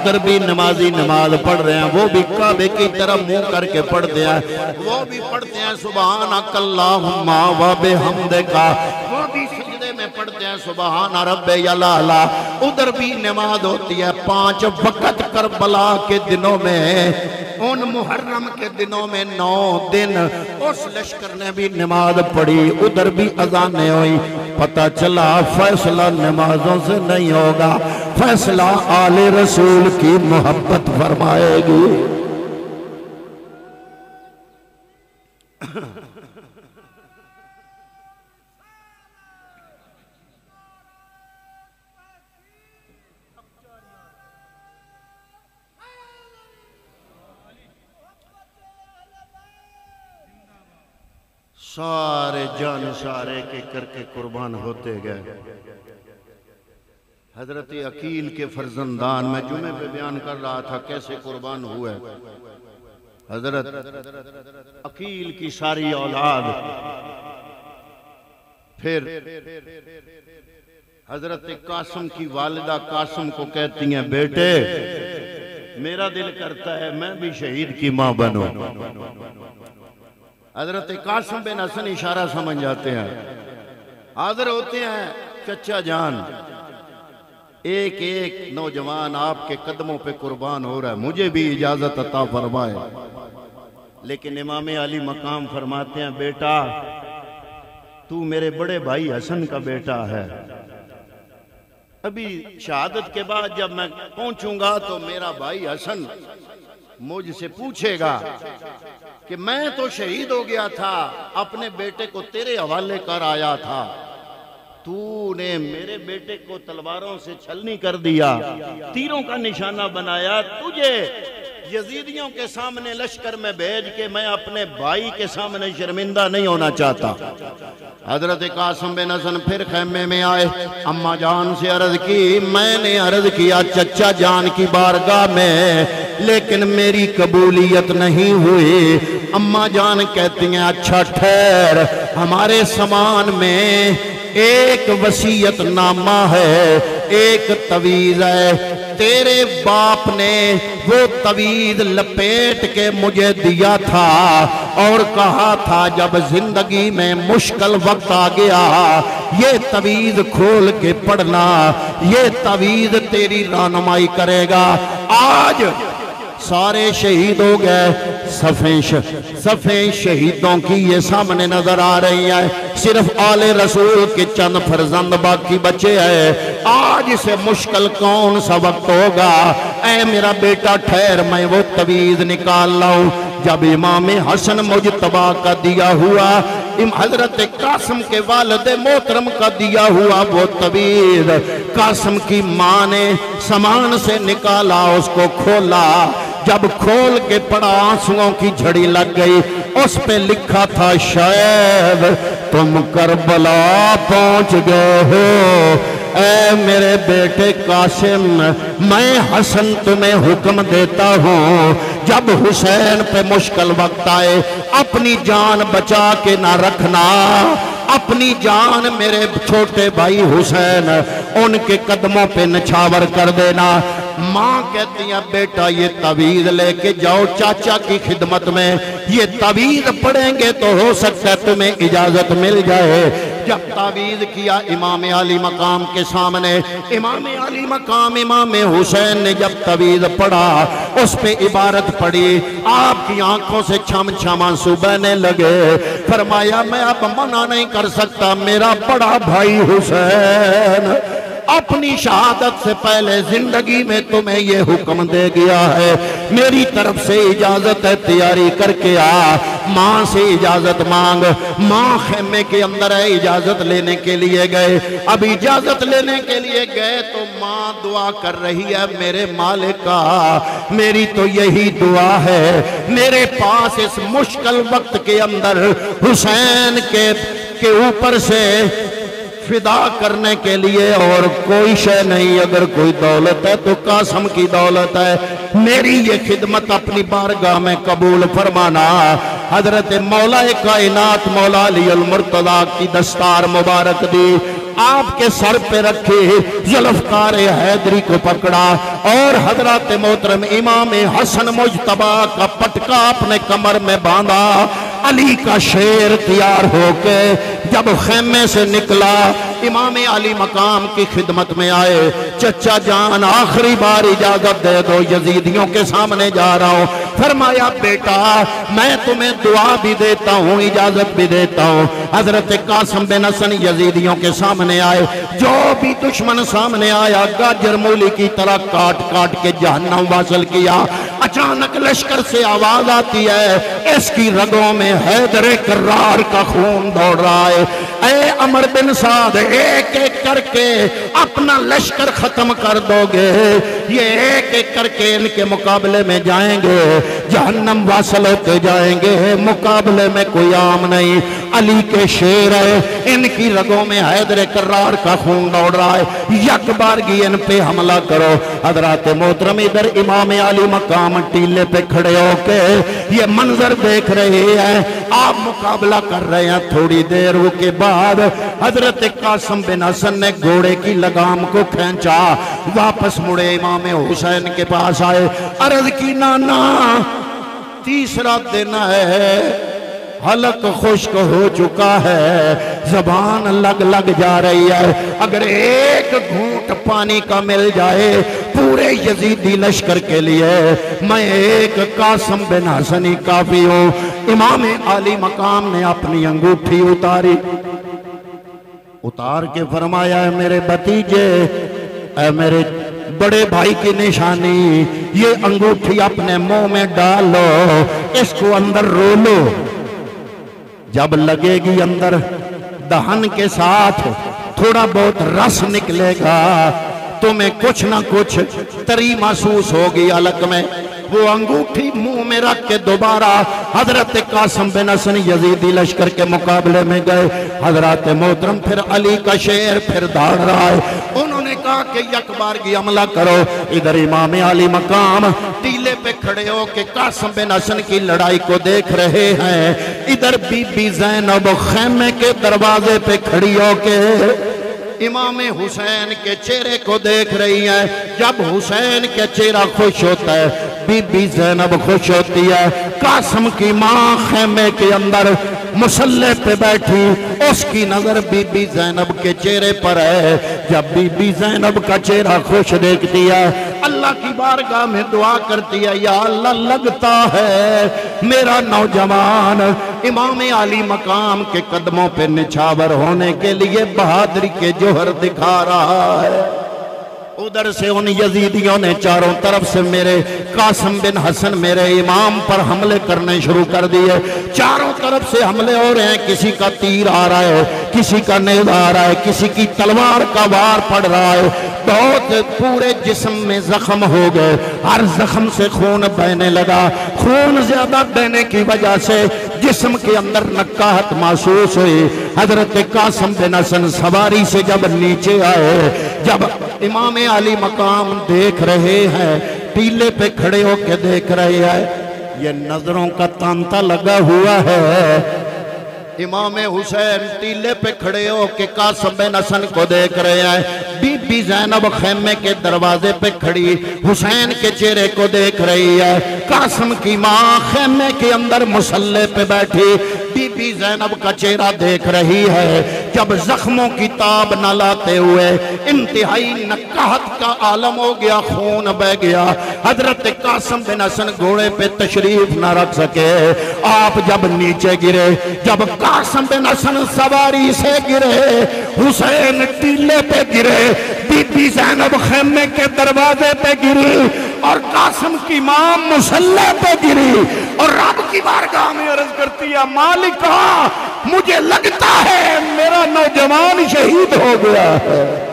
उधर भी नमाजी नमाज पढ़ रहे हैं, वो भी काबे की तरफ मुंह करके पढ़ते हैं, वो भी पढ़ते हैं सुबहानक अल्लाहुम्मा व बिहम्दिका, वो भी सजदे में पढ़ते हैं सुबहान रब्बियल आला। उधर भी नमाज होती है 5 वक्त करबला के दिनों में, उन मुहर्रम के दिनों में 9 दिन उस लश्कर ने भी नमाज पढ़ी, उधर भी अजानें हुई। पता चला फैसला नमाजों से नहीं होगा, फैसला आले रसूल की मोहब्बत फरमाएगी। सारे जान सारे के करके कुर्बान होते गए। हजरत अकील के फर्जंदान, मैं जुमे पे बयान कर रहा था कैसे कुर्बान हुए। हजरत अकील की सारी औलाद, फिर हजरत कासिम की वालिदा कासिम को कहती हैं, बेटे मेरा दिल करता है मैं भी शहीद की मां बनूं। हजरत कासिम बिन हसन इशारा समझ जाते हैं, हाजिर होते हैं, चचा जान एक एक नौजवान आपके कदमों पे कुर्बान हो रहा है, मुझे भी इजाजत अता फरमाए। लेकिन इमाम अली मकाम फरमाते हैं, बेटा तू मेरे बड़े भाई हसन का बेटा है, अभी शहादत के बाद जब मैं पहुंचूंगा तो मेरा भाई हसन मुझसे पूछेगा कि मैं तो शहीद हो गया था, अपने बेटे को तेरे हवाले कर आया था, तूने मेरे बेटे को तलवारों से छलनी कर दिया, तीरों का निशाना बनाया, तुझे यजीदियों के सामने लश्कर में भेज के मैं अपने भाई के सामने शर्मिंदा नहीं होना चाहता। हजरत कासिम बिन हसन फिर खैमे में आए, अम्मा जान से अर्ज की, मैंने अर्ज किया चचा जान की बारगाह में, लेकिन मेरी कबूलियत नहीं हुई। अम्मा जान कहती हैं, अच्छा ठहर, हमारे समान में एक वसीयत नामा है, एक तवीज है, तेरे बाप ने वो तवीज लपेट के मुझे दिया था और कहा था जब जिंदगी में मुश्किल वक्त आ गया ये तवीज खोल के पढ़ना, ये तवीज तेरी रहनुमाई करेगा। आज सारे शहीद हो गए, सफ़े शहीदों की ये सामने नजर आ रही है, सिर्फ आले रसूल के चंद फर्जंद बाकी बचे हैं। आज से मुश्किल कौन सा वक्त होगा, ऐ मेरा बेटा ठहर, मैं वो तवीज निकाल लाऊं। जब इमाम हसन मुजतबा का दिया हुआ, हजरत कासिम के वालिद मोहतरम का दिया हुआ वो तवीज कासिम की माँ ने सामान से निकाला, उसको खोला, जब खोल के पड़ा आंसुओं की झड़ी लग गई, उस पे लिखा था शायद तुम करबला पहुंच गए हो। ऐ मेरे बेटे कासिम, मैं हसन तुम्हें हुक्म देता हूँ, जब हुसैन पे मुश्किल वक्त आए अपनी जान बचा के ना रखना, अपनी जान मेरे छोटे भाई हुसैन उनके कदमों पे निछावर कर देना। माँ कहती है, बेटा ये तवीज लेके जाओ चाचा की खिदमत में, ये तवीज पढ़ेंगे तो हो सकता है तुम्हें इजाजत मिल जाए। जब तावीज किया इमाम अली मकाम के सामने, इमाम अली मकाम इमाम हुसैन ने जब तवीज पढ़ा, उस पे इबारत पढ़ी, आपकी आंखों से छम छम आंसू बहने लगे। फरमाया, मैं अब मना नहीं कर सकता, मेरा बड़ा भाई हुसैन अपनी शहादत से पहले जिंदगी में तुम्हें ये हुक्म दे गया है, मेरी तरफ से इजाजत है, तैयारी करके आ। माँ से इजाजत मांग। माँ खेमे के अंदर है, इजाजत लेने के लिए गए। अब इजाजत लेने के लिए गए तो माँ दुआ कर रही है, मेरे मालिका मेरी तो यही दुआ है, मेरे पास इस मुश्किल वक्त के अंदर हुसैन के ऊपर से फिदा करने के लिए और कोई शय नहीं, अगर कोई दौलत है तो कासिम की दौलत है, मेरी ये खिदमत अपनी बारगाह में कबूल फरमाना। हजरत मौला कायनात मौला अली अल मुर्तदा की दस्तार मुबारक दी, आपके सर पे रखी, जुल्फकार हैदरी को पकड़ा और हजरत मोहतरम इमाम हसन मुजतबा का पटका अपने कमर में बांधा। अली का शेर तैयार होके जब खेमे से निकला, इमाम अली मकाम की खिदमत में आए। चचा जान आखिरी बार इजाजत दे दो, यजीदियों के सामने जा रहा हूँ। फरमाया बेटा मैं तुम्हें दुआ भी देता हूँ, इजाजत भी देता हूँ। हजरत कासिम बिन हसन यजीदियों के सामने आए। जो भी दुश्मन सामने आया गाजर मूली की तरह काट काट के जहन्नम वासल किया। अचानक लश्कर से आवाज आती है, इसकी रगों में हैदरे कर्रार का खून दौड़ रहा है। ऐ अमर बिन साद, एक एक करके अपना लश्कर खत्म कर दोगे, ये एक एक करके इनके मुकाबले में जाएंगे, जहन्नम वासल होते जाएंगे। मुकाबले में कोई आम नहीं, अली के शेर है, इनकी रगों में हैदरे कर्रार का खून दौड़ रहा है। यक बारगी इन पे हमला करो। हजरत मोहतरम इधर इमाम अली मकाम टीले पे खड़े होके ये मंजर देख रहे हैं, आप मुकाबला कर रहे हैं। थोड़ी देर के बाद हजरत कासिम बिन हसन ने घोड़े की लगाम को खींचा, वापस मुड़े इमाम हुसैन के पास आए। अर्ज की नाना तीसरा दिन है, हलक खुश्क हो चुका है, जबान लग लग जा रही है। अगर एक घूंट पानी का मिल जाए पूरे यजीदी लश्कर के लिए, मैं एक कासिम बिन हसन ही काफी हूँ। इमाम अली मकाम ने अपनी अंगूठी उतारी, उतार के फरमाया, मेरे भतीजे, मेरे बड़े भाई की निशानी, ये अंगूठी अपने मुंह में डालो, इसको अंदर रोलो। जब लगेगी अंदर दहन के साथ थोड़ा बहुत रस निकलेगा, तुम्हें कुछ ना कुछ तरी महसूस होगी अलग में। वो अंगूठी मुंह में रख के दोबारा हजरत कासिम बिन हसन यजीदी लश्कर के मुकाबले में गए। हजरत मोहतरम फिर अली का शेर फिर दौड़ रहा है। उन्होंने कहा कि यकबार की हमला करो। इधर इमाम अली मकाम टीले पे खड़े हो के कासिम बिन हसन की लड़ाई को देख रहे हैं। इधर बीबी ज़ैनब खेमे के दरवाजे पे खड़ी हो के इमाम हुसैन के चेहरे को देख रही है। जब हुसैन का चेहरा खुश होता है, बीबी ज़ैनब खुश होती है। कासिम की माँ खेमे के अंदर मुसल्ले पे बैठी, उसकी नजर बीबी ज़ैनब के चेहरे पर है। जब बीबी ज़ैनब का चेहरा खुश देखती है, अल्लाह की बारगाह में दुआ करती है, या अल्लाह लगता है मेरा नौजवान इमाम अली मकाम के कदमों पे निछावर होने के लिए बहादुरी के जोहर दिखा रहा है। उधर से उन यजीदियों ने चारों तरफ से मेरे कासिम बिन हसन मेरे इमाम पर हमले करने शुरू कर दिए। चारों तरफ से हमले हो रहे हैं, किसी का तीर आ रहा है, किसी का नेज़ा आ रहा है, किसी की तलवार का वार पड़ रहा है। बहुत पूरे जिस्म में जख्म हो गए, हर जख्म से खून बहने लगा। खून ज्यादा बहने की वजह से जिस्म के अंदर नक्काहट महसूस हुई। हजरत कासिम बिन हसन सवारी से जब नीचे आए, जब इमाम अली मकाम देख रहे हैं, टीले पे खड़े होके देख रहे हैं, ये नजरों का तांता लगा हुआ है। इमाम हुसैन टीले पे खड़े होके कासिम बिन हसन को देख रहे हैं। बीबी ज़ैनब खेमे के दरवाजे पे खड़ी हुसैन के चेहरे को देख रही है। कासिम की माँ खेमे के अंदर मुसल्ले पे बैठी बीबी ज़ैनब का चेहरा देख रही है। जब जख्मों की ताब न लाते हुए इंतहाई नक्काहत का आलम हो गया, खून बह गया। हजरत कासिम बिन हसन घोड़े पे तशरीफ न रख सके। आप जब नीचे गिरे, जब कासिम बिन हसन सवारी से गिरे, हुसैन टीले पे गिरे, बीबी ज़ैनब खेमे के दरवाजे पे गिरी और कासिम की मां मुसल्ले पे गिरी और रब की बारगाह में अर्ज करती है, मालिका मुझे लगता है मेरा नौजवान शहीद हो गया है।